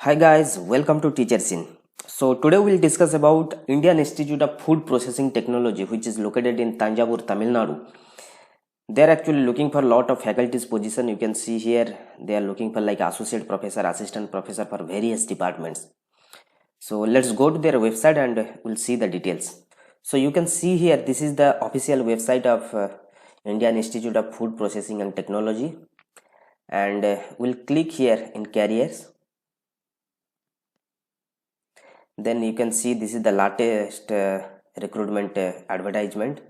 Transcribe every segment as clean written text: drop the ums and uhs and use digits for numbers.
Hi guys, welcome to Teachers In. So today we'll discuss about Indian Institute of Food Processing Technology, which is located in Tanjavur, Tamil Nadu. They are actually looking for a lot of faculties position. You can see here they are looking for like associate professor, assistant professor for various departments. So let's go to their website and we'll see the details. So you can see here this is the official website of Indian Institute of Food Processing and Technology, and we'll click here in careers. Then you can see this is the latest recruitment advertisement.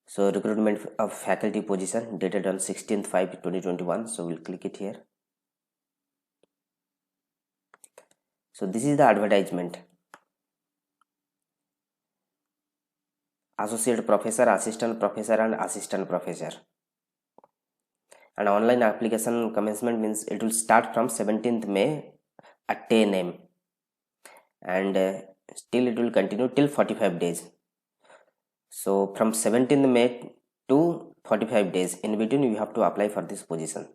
So recruitment of faculty position dated on 16/5/2021. So we'll click it here. So this is the advertisement. Associate professor, assistant professor and assistant professor. And online application commencement means it will start from 17th May at 10 am. And still it will continue till 45 days. So from 17th May to 45 days in between you have to apply for this position.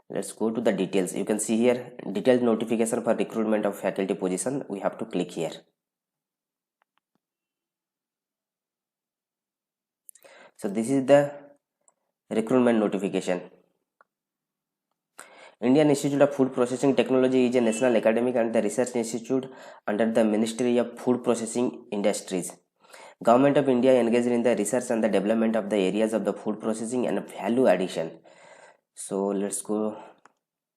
Let's go to the details. You can see here detailed notification for recruitment of faculty position. We have to click here. So this is the recruitment notification. Indian Institute of Food Processing Technology is a national academic and the research institute under the Ministry of Food Processing Industries. Government of India engaged in the research and the development of the areas of the food processing and value addition. So let's go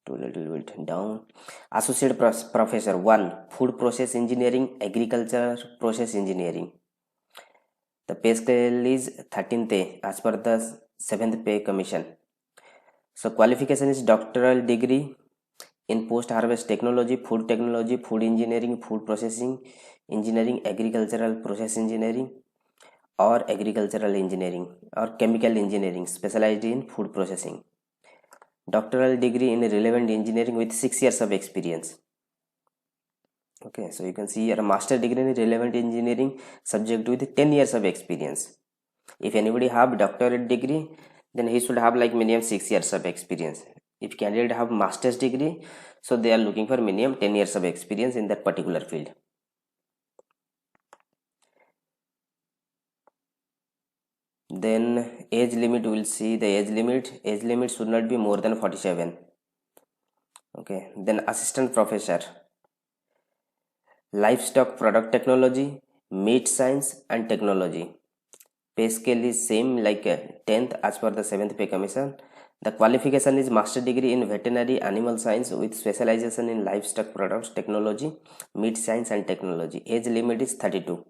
to a little bit down. Associate Professor 1, Food Process Engineering, Agriculture Process Engineering. The pay scale is 13th A as per the 7th Pay Commission. So qualification is doctoral degree in post-harvest technology, food engineering, food processing engineering, agricultural process engineering, or agricultural engineering, or chemical engineering specialized in food processing. Doctoral degree in relevant engineering with 6 years of experience. Okay, so you can see here a master degree in relevant engineering subject with 10 years of experience. If anybody have doctorate degree, then he should have like minimum 6 years of experience. If candidate have master's degree, so they are looking for minimum 10 years of experience in that particular field. Then age limit, we'll see the age limit should not be more than 47. Okay, then assistant professor, livestock product technology, meat science and technology. Pay scale is same like 10th as per the 7th Pay Commission. The qualification is master degree in veterinary animal science with specialization in livestock products technology, meat science and technology. Age limit is 32.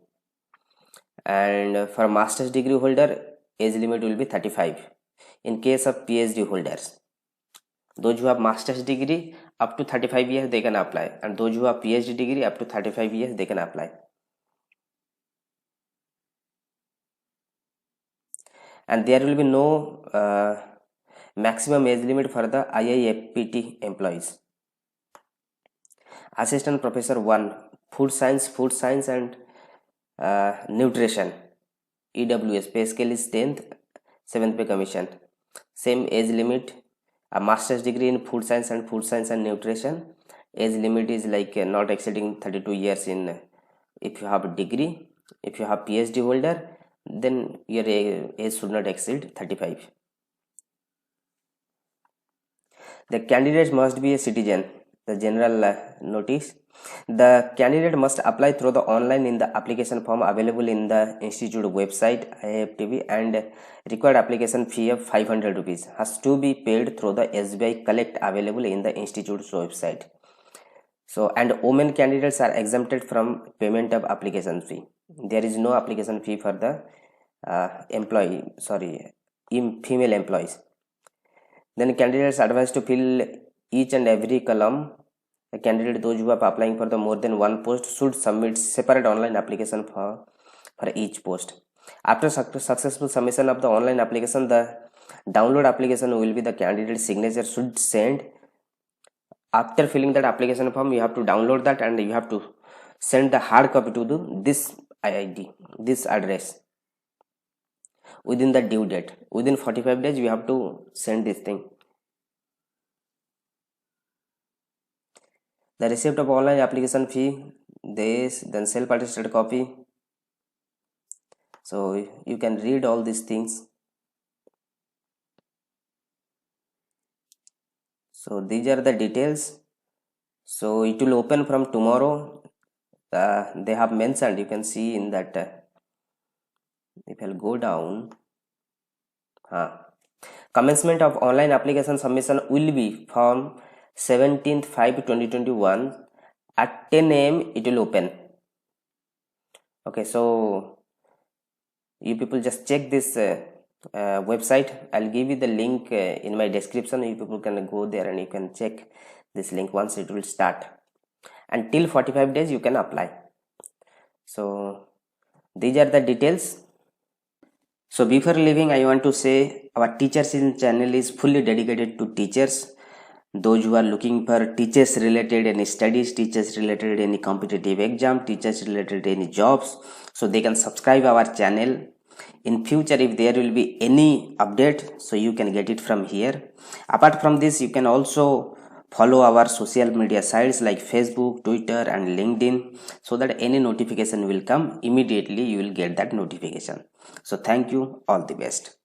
And for master's degree holder, age limit will be 35. In case of PhD holders, those who have master's degree up to 35 years they can apply, and those who have PhD degree up to 35 years they can apply. And there will be no maximum age limit for the IIFPT employees. Assistant Professor 1, Food Science and Nutrition, EWS. Pay scale is 10th, 7th Pay Commission. Same age limit. A master's degree in Food Science and Nutrition. Age limit is like not exceeding 32 years in if you have a degree. If you have PhD holder, then your age should not exceed 35. The candidate must be a citizen. The general notice. The candidate must apply through the online in the application form available in the institute website IFTV, and required application fee of 500 rupees has to be paid through the SBI Collect available in the institute's website. So, and women candidates are exempted from payment of application fee. There is no application fee for the female employees. Then candidates advised to fill each and every column. The candidate, those who are applying for the more than one post, should submit separate online application for each post. After successful submission of the online application, the download application will be the candidate's signature should send. After filling that application form, you have to download that and you have to send the hard copy to this IID, this address, within the due date. Within 45 days you have to send this thing. The receipt of online application fee, this, then self-attested copy. So you can read all these things. So these are the details. So it will open from tomorrow. They have mentioned, you can see in that, if I'll go down, commencement of online application submission will be from 17th 5 2021 at 10 a.m. it will open. Okay, so you people just check this website. I'll give you the link in my description. You people can go there and you can check this link once it will start, and till 45 days you can apply. So these are the details. So before leaving, I want to say our teachers in channel is fully dedicated to teachers. Those who are looking for teachers related any studies, teachers related any competitive exam, teachers related any jobs, so they can subscribe our channel. In future, if there will be any update, so you can get it from here. Apart from this, you can also follow our social media sites like Facebook, Twitter and LinkedIn, so that any notification will come immediately, you will get that notification. So thank you, all the best.